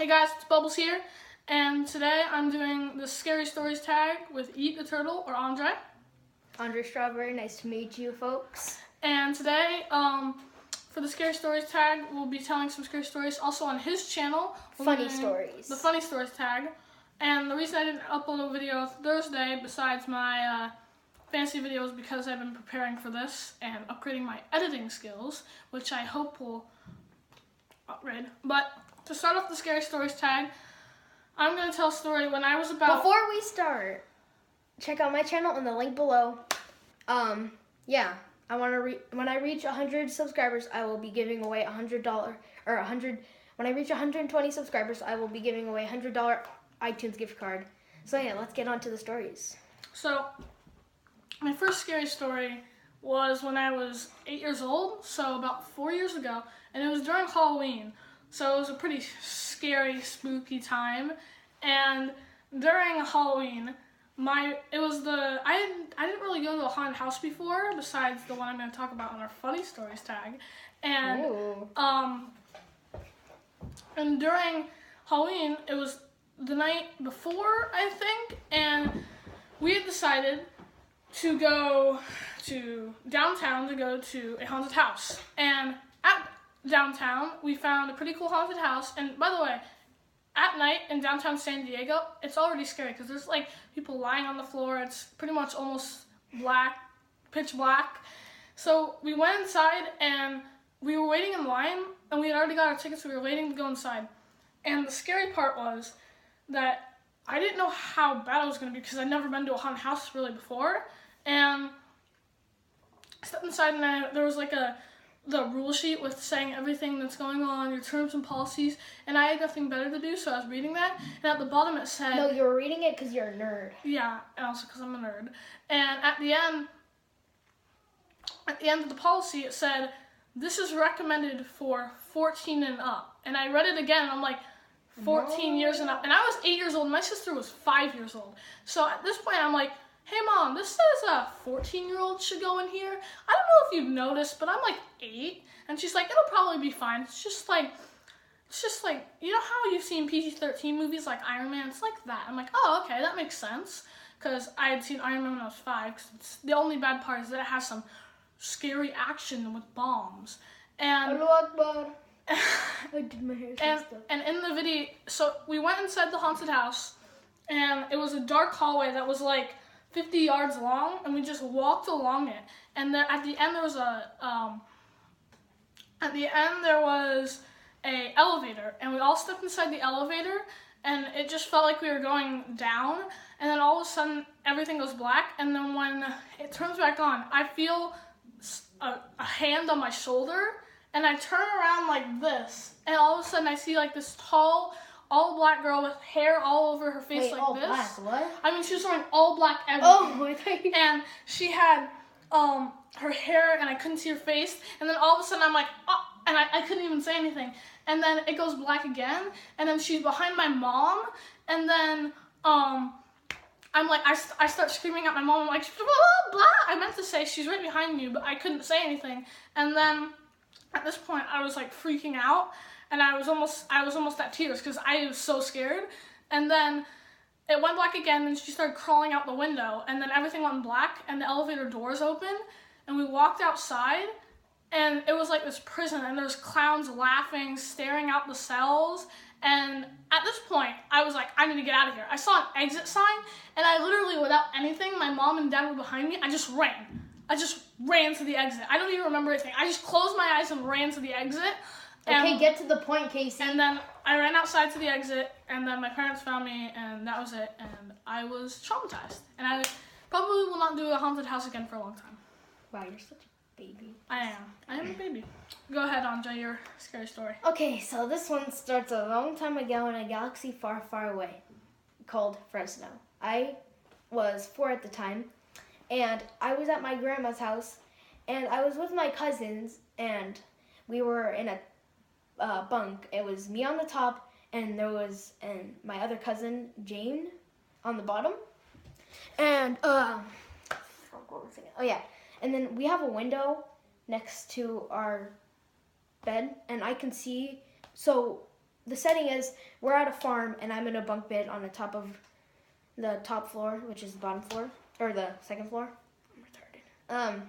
Hey guys, it's Bubbles here, and today I'm doing the Scary Stories tag with Eat the Turtle, or Andre. Andre Strawberry, nice to meet you folks. And today, for the Scary Stories tag, we'll be telling some scary stories. Also on his channel, Funny stories. The Funny Stories tag. And the reason I didn't upload a video Thursday, besides my fancy videos, because I've been preparing for this and upgrading my editing skills, which I hope will upgrade. But to start off the Scary Stories tag, I'm going to tell a story when I was about... Before we start, check out my channel in the link below. Yeah, I want to when I reach 100 subscribers, I will be giving away $100 or 100. When I reach 120 subscribers, I will be giving away $100 iTunes gift card. So yeah, let's get on to the stories. So, my first scary story was when I was 8 years old, so about 4 years ago, and it was during Halloween. So it was a pretty scary, spooky time. And during Halloween, I didn't really go to a haunted house before, besides the one I'm going to talk about on our Funny Stories tag. And and during Halloween, it was the night before, I think, and we had decided to go to downtown to go to a haunted house. And at downtown, we found a pretty cool haunted house. And by the way, at night in downtown San Diego, it's already scary because there's like people lying on the floor. It's pretty much almost black, pitch black. So we went inside and we were waiting in line, and we had already got our tickets, so we were waiting to go inside. And the scary part was that I didn't know how bad it was going to be because I'd never been to a haunted house really before. And I stepped inside, and there was like the rule sheet with saying everything that's going on, your terms and policies, and I had nothing better to do, so I was reading that, and at the bottom it said... No, you were reading it because you're a nerd. Yeah, and also because I'm a nerd. And at the end of the policy, it said, this is recommended for 14 and up. And I read it again, and I'm like, 14 years and up. And I was 8 years old, and my sister was 5 years old. So at this point, I'm like, hey Mom, this says a 14-year-old should go in here. I don't know if you've noticed, but I'm like 8. And she's like, it'll probably be fine. It's just like, you know how you've seen PG-13 movies like Iron Man? It's like that. I'm like, oh, okay, that makes sense. Because I had seen Iron Man when I was 5. Cause the only bad part is that it has some scary action with bombs. And I did my hair and in the video, so we went inside the haunted house, and it was a dark hallway that was like 50 yards long, and we just walked along it. And then at the end there was a elevator, and we all stepped inside the elevator, and it just felt like we were going down. And then all of a sudden everything goes black, and then when it turns back on, I feel a hand on my shoulder, and I turn around like this, and all of a sudden I see like this tall, all black girl with hair all over her face. Wait, like all this. Black, what? I mean, she was wearing all black everything. Oh, I thought you... And she had her hair, and I couldn't see her face. And then all of a sudden I'm like, oh, and I couldn't even say anything. And then it goes black again, and then she's behind my mom, and then I'm like, I start screaming at my mom. I'm like, blah, blah, blah. I meant to say she's right behind you, but I couldn't say anything. And then at this point, I was like freaking out, and I was almost at tears because I was so scared. And then it went black again, and she started crawling out the window, and then everything went black, and the elevator doors opened, and we walked outside, and it was like this prison, and there's clowns laughing, staring out the cells. And at this point, I was like, I need to get out of here. I saw an exit sign, and I literally, without anything, my mom and dad were behind me, I just ran to the exit. I don't even remember anything. I just closed my eyes and ran to the exit. Okay, get to the point, Casey. And then I ran outside to the exit, and then my parents found me, and that was it. And I was traumatized. And I probably will not do a haunted house again for a long time. Wow, you're such a baby. I am a baby. Go ahead, Andre, your scary story. Okay, so this one starts a long time ago in a galaxy far, far away called Fresno. I was 4 at the time, and I was at my grandma's house, and I was with my cousins, and we were in a bunk. It was me on the top, and there was my other cousin Jane on the bottom. And and then we have a window next to our bed, and I can see. So the setting is we're at a farm and I'm in a bunk bed on the top of the top floor, which is the bottom floor or the second floor. I'm retarded.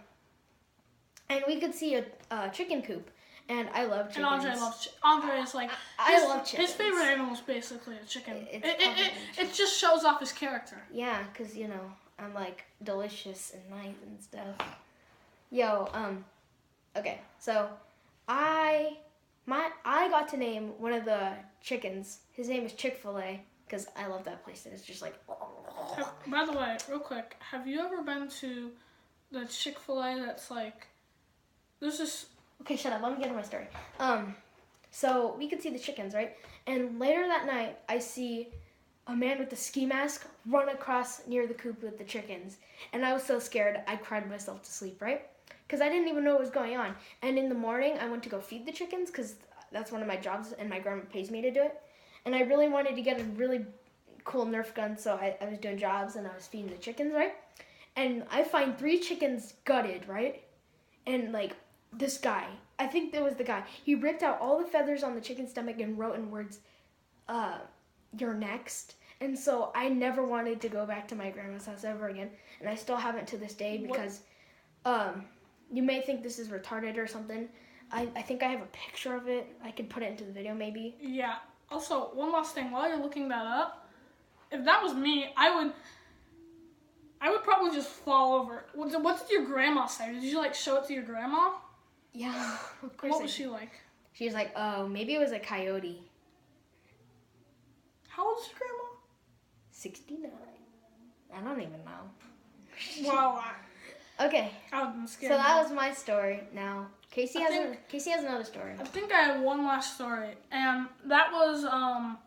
And we could see a chicken coop, and I love chickens. And Andre loves Andre is like I love chickens. His favorite animal is basically a chicken. It's It just shows off his character. Yeah, cause you know I'm like delicious and nice and stuff. Yo, okay, so I got to name one of the chickens. His name is Chick-fil-A, cause I love that place. And it's just like. By the way, real quick, have you ever been to the Chick-fil-A that's like? There's this. Okay, shut up. Let me get into my story. So we could see the chickens, right? And later that night, I see a man with a ski mask run across near the coop with the chickens. And I was so scared, I cried myself to sleep, right? Because I didn't even know what was going on. And in the morning, I went to go feed the chickens because that's one of my jobs and my grandma pays me to do it. And I really wanted to get a really cool Nerf gun, so I was doing jobs and I was feeding the chickens, right? And I find 3 chickens gutted, right? And like, this guy, I think that was the guy, he ripped out all the feathers on the chicken's stomach and wrote in words, you're next. And so I never wanted to go back to my grandma's house ever again. And I still haven't to this day because you may think this is retarded or something. I think I have a picture of it. I could put it into the video maybe. Yeah. Also, one last thing. While you're looking that up, if that was me, I would probably just fall over. What did your grandma say? Did you like show it to your grandma? Yeah, of course. What was she like? She was like, oh, maybe it was a coyote. How old is your grandma? 69. I don't even know. Wow. Okay. I was So scared. that was my story. Now Casey has another story. I think I have one last story, and that was a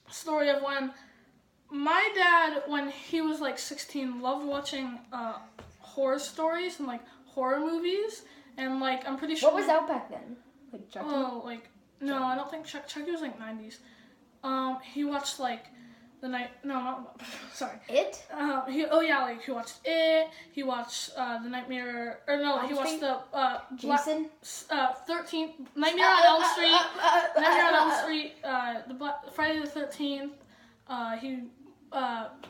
story of when my dad, when he was like 16, loved watching horror stories and like horror movies, and like I'm pretty sure. What was out back then? Like Chucky? Oh, like no, I don't think Chucky was like 90s. He watched like the night. No, not sorry. It? He watched It. He watched the Nightmare. Or no, he watched the Jason. 13th Nightmare on Elm Street. Nightmare on Elm Street. Friday the 13th. He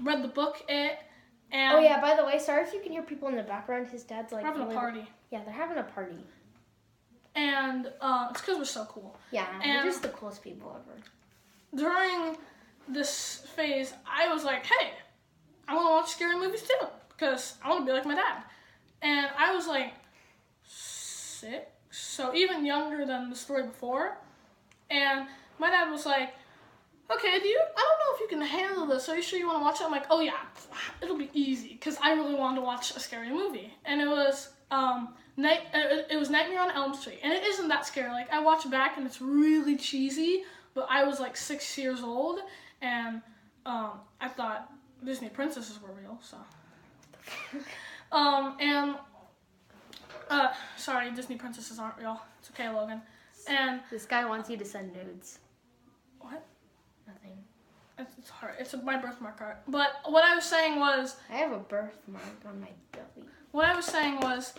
read the book It. And oh yeah. By the way, sorry if you can hear people in the background. His dad's like having a party. Yeah, they're having a party. And it's because we're so cool. Yeah, and we're just the coolest people ever. During this phase, I was like, hey, I want to watch scary movies too, because I want to be like my dad. And I was like 6, so even younger than the story before. And my dad was like, okay, I don't know if you can handle this. Are you sure you want to watch it? I'm like, oh yeah, it'll be easy, because I really wanted to watch a scary movie. And it was Nightmare on Elm Street. And it isn't that scary. Like, I watch back and it's really cheesy, but I was like 6 years old, and I thought Disney princesses were real, so. Sorry, Disney princesses aren't real. It's okay, Logan. And this guy wants you to send nudes. what? Nothing. It's hard. It's my birthmark art. But what I was saying was, I have a birthmark on my belly. what I was saying was,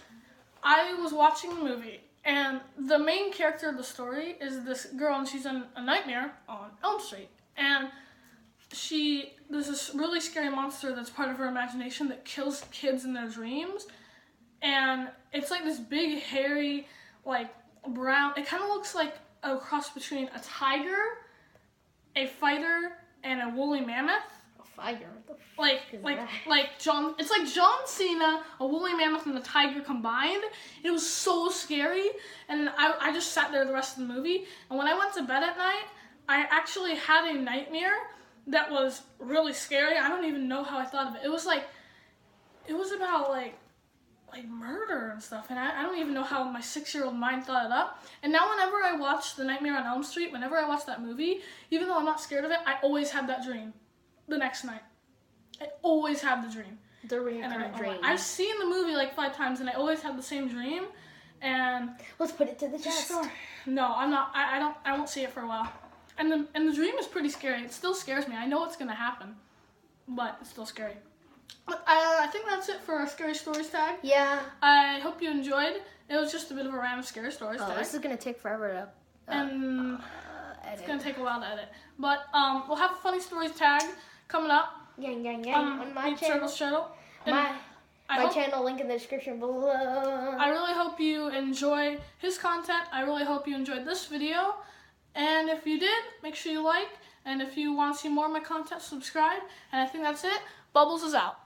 I was watching the movie, and the main character of the story is this girl, and she's in a nightmare on Elm Street. And there's this really scary monster that's part of her imagination that kills kids in their dreams. And it's like this big, hairy, like brown, it kind of looks like a cross between a tiger, a fighter, and a woolly mammoth. Fighter. What the It's like John Cena, a woolly mammoth, and a tiger combined. It was so scary, and I just sat there the rest of the movie. And when I went to bed at night, I actually had a nightmare that was really scary. I don't even know how I thought of it. It was about murder and stuff, and I don't even know how my 6-year-old mind thought it up. And now whenever I watch The Nightmare on Elm Street, whenever I watch that movie, even though I'm not scared of it, I always have that dream the next night. I always have the dream. The recurrent dream. I've seen the movie like 5 times, and I always have the same dream. And let's put it to the test. No, I'm not. I won't see it for a while. And the dream is pretty scary. It still scares me. I know what's gonna happen, but it's still scary. But I think that's it for our scary stories tag. Yeah. I hope you enjoyed. It was just a bit of a random scary stories tag. This is gonna take forever and it's gonna take a while to edit. But we'll have a funny stories tag coming up. Gang, gang, gang. On my channel. And my channel, link in the description below. I really hope you enjoy his content. I really hope you enjoyed this video. And if you did, make sure you like. And if you want to see more of my content, subscribe. And I think that's it. Bubbles is out.